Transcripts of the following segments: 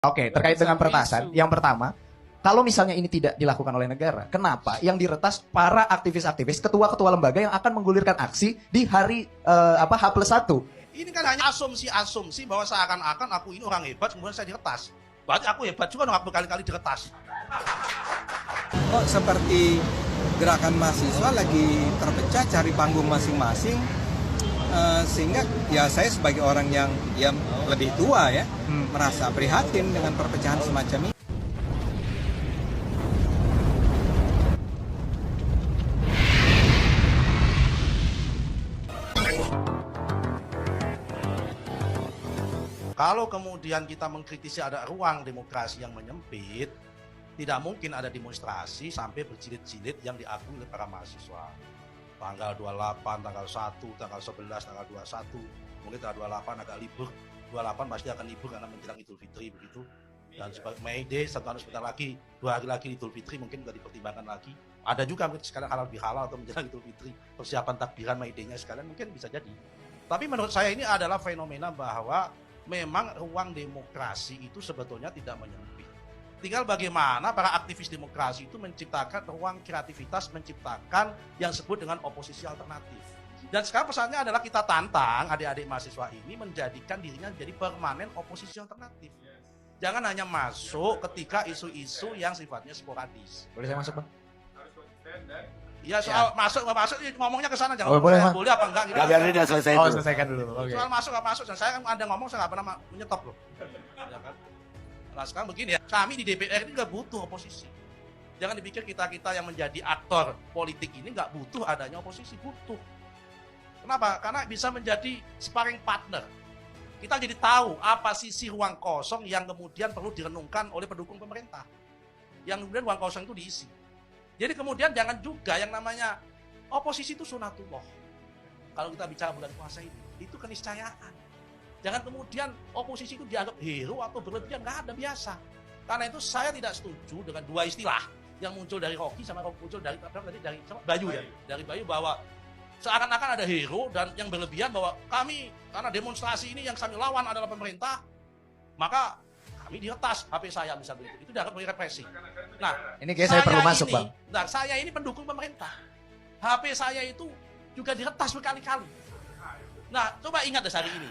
Oke, terkait dengan peretasan, yang pertama, kalau misalnya ini tidak dilakukan oleh negara, kenapa yang diretas para aktivis-aktivis, ketua-ketua lembaga yang akan menggulirkan aksi di hari H+1? Ini kan hanya asumsi-asumsi bahwa seakan-akan aku ini orang hebat, kemudian saya diretas. Berarti aku hebat juga dong, aku berkali-kali diretas. Kok seperti gerakan mahasiswa lagi terpecah cari panggung masing-masing, sehingga ya saya sebagai orang yang lebih tua ya merasa prihatin dengan perpecahan semacam ini. Kalau kemudian kita mengkritisi ada ruang demokrasi yang menyempit, tidak mungkin ada demonstrasi sampai berjilid-jilid yang diakui oleh para mahasiswa. Tanggal 28, tanggal 1, tanggal 11, tanggal 21, mungkin tanggal 28 agak libur. 28 pasti akan libur karena menjelang Idul Fitri begitu. Dan sebagai May Day, sebentar lagi, 2 hari lagi Idul Fitri mungkin juga dipertimbangkan lagi. Ada juga mungkin sekarang halal bihalal atau menjelang Idul Fitri, persiapan takbiran May Day-nya sekalian mungkin bisa jadi. Tapi menurut saya ini adalah fenomena bahwa memang ruang demokrasi itu sebetulnya tidak menyempit. Tinggal bagaimana para aktivis demokrasi itu menciptakan ruang kreativitas, menciptakan yang disebut dengan oposisi alternatif. Dan sekarang pesannya adalah kita tantang adik-adik mahasiswa ini menjadikan dirinya jadi permanen oposisi alternatif. Jangan hanya masuk ketika isu-isu yang sifatnya sporadis. Boleh saya masuk, Bang? Ya soal masuk nggak masuk ngomongnya ke sana jangan boleh, boleh apa enggak gitu. Gak, biar dia selesai Oh, itu. selesaikan dulu. Oke. Soal masuk nggak masuk, saya kan ada ngomong saya nggak pernah menyetop loh. Ya kan? Nah sekarang begini ya, kami di DPR ini nggak butuh oposisi. Jangan dipikir kita yang menjadi aktor politik ini nggak butuh adanya oposisi, butuh. Kenapa? Karena bisa menjadi sparring partner. Kita jadi tahu apa sisi ruang kosong yang kemudian perlu direnungkan oleh pendukung pemerintah. Yang kemudian ruang kosong itu diisi. Jadi kemudian jangan juga yang namanya oposisi itu sunatullah. Kalau kita bicara bulan puasa ini, itu keniscayaan. Jangan kemudian oposisi itu dianggap hero atau berlebihan, nggak ada, biasa. Karena itu saya tidak setuju dengan dua istilah yang muncul dari Rocky sama muncul dari Bayu ya, dari Bayu bahwa seakan-akan ada hero dan yang berlebihan bahwa kami karena demonstrasi ini yang kami lawan adalah pemerintah, maka kami diretas HP saya misalnya itu dianggap represi. Nah, ini kayak saya perlu masuk, Bang. Nah, saya ini pendukung pemerintah. HP saya itu juga diretas berkali-kali. Nah, coba ingat deh hari ini.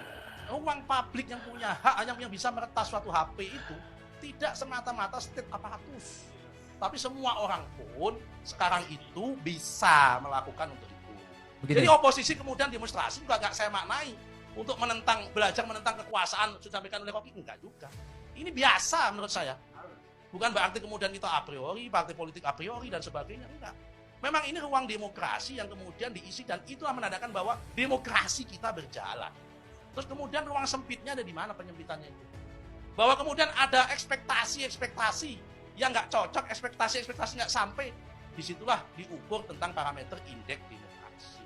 Ruang publik yang punya hak yang bisa meretas suatu HP itu tidak semata-mata state aparatus. Tapi semua orang pun sekarang itu bisa melakukan untuk itu. Begitu. Jadi oposisi kemudian demonstrasi juga nggak saya maknai untuk belajar menentang kekuasaan sudah disampaikan oleh Rocky, enggak juga. Ini biasa menurut saya. Bukan berarti kemudian kita a priori, partai politik a priori dan sebagainya, enggak. Memang ini ruang demokrasi yang kemudian diisi dan itulah menandakan bahwa demokrasi kita berjalan. Terus kemudian ruang sempitnya ada di mana penyempitannya itu? Bahwa kemudian ada ekspektasi yang nggak cocok, ekspektasi nggak sampai, disitulah diukur tentang parameter indeks demokrasi.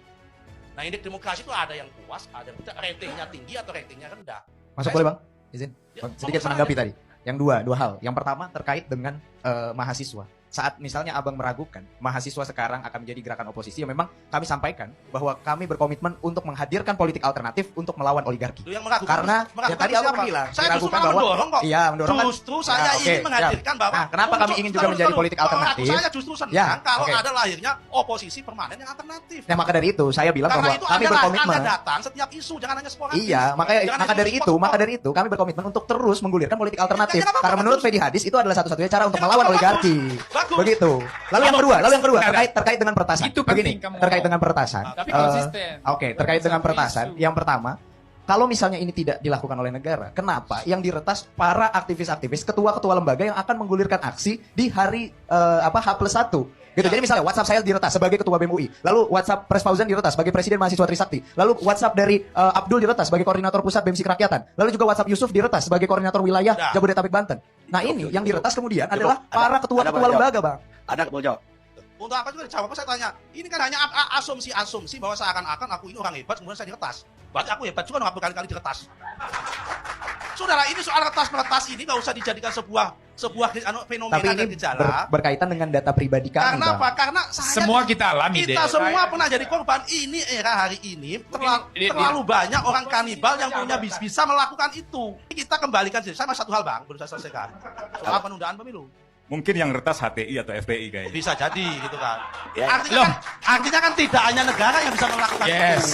Nah indeks demokrasi itu ada yang puas, ada yang tidak, ratingnya tinggi atau ratingnya rendah. Masuk boleh, Bang? Izin. Sedikit menanggapi tadi. Yang dua hal. Yang pertama terkait dengan mahasiswa. Saat misalnya Abang meragukan mahasiswa sekarang akan menjadi gerakan oposisi, ya memang kami sampaikan bahwa kami berkomitmen untuk menghadirkan politik alternatif untuk melawan oligarki. Yang meragukan, karena ya tadi Abang bilang saya justru bahwa mendorong kok. Iya, mendorong. Justru saya ingin menghadirkan bahwa kenapa kami ingin juga menjadi politik alternatif? Saya justru senang kalau ada lahirnya oposisi permanen yang alternatif. Nah, maka dari itu saya bilang bahwa kami berkomitmen. Anda datang setiap isu, jangan hanya sporadis. Iya, maka dari itu kami berkomitmen untuk terus menggulirkan politik alternatif. Karena menurut Fedi Hadis itu adalah satu-satunya cara untuk melawan oligarki. Begitu. Lalu yang kedua terkait dengan peretasan. Itu begini, terkait dengan peretasan. Tapi konsisten. Oke, terkait dengan peretasan. Yang pertama, kalau misalnya ini tidak dilakukan oleh negara, kenapa yang diretas para aktivis-aktivis, ketua-ketua lembaga yang akan menggulirkan aksi di hari H+1? Gitu. Jadi misalnya WhatsApp saya diretas sebagai ketua BEM UI, lalu WhatsApp Pres Fauzan diretas sebagai presiden mahasiswa Trisakti, lalu WhatsApp dari Abdul diretas sebagai koordinator pusat BEM Kerakyatan, lalu juga WhatsApp Yusuf diretas sebagai koordinator wilayah Jabodetabek Banten. Nah ini yang diretas kemudian adalah para ketua-ketua lembaga, Bang. Ada mau jawab? Untuk apa juga dijawab? Saya tanya, ini kan hanya asumsi-asumsi bahwa seakan-akan aku ini orang hebat, kemudian saya diretas. Berarti aku hebat juga dong, aku berkali-kali diretas. Saudara, ini soal retas-meretas ini nggak usah dijadikan sebuah fenomena Tapi dan ini gejala. berkaitan dengan data pribadi kami, Karena Bang. apa? Karena saya Semua kita alami, kita Dek. semua pernah jadi korban. Ini era hari ini terlalu banyak orang kanibal yang punya bisa melakukan itu. Kita kembalikan sih. Sama satu hal, Bang, belum saya selesaikan. Soal penundaan pemilu. Mungkin yang retas HTI atau FPI kayaknya. Bisa jadi gitu kan. Ya. Loh. Artinya kan tidak hanya negara yang bisa melakukan itu. Yes.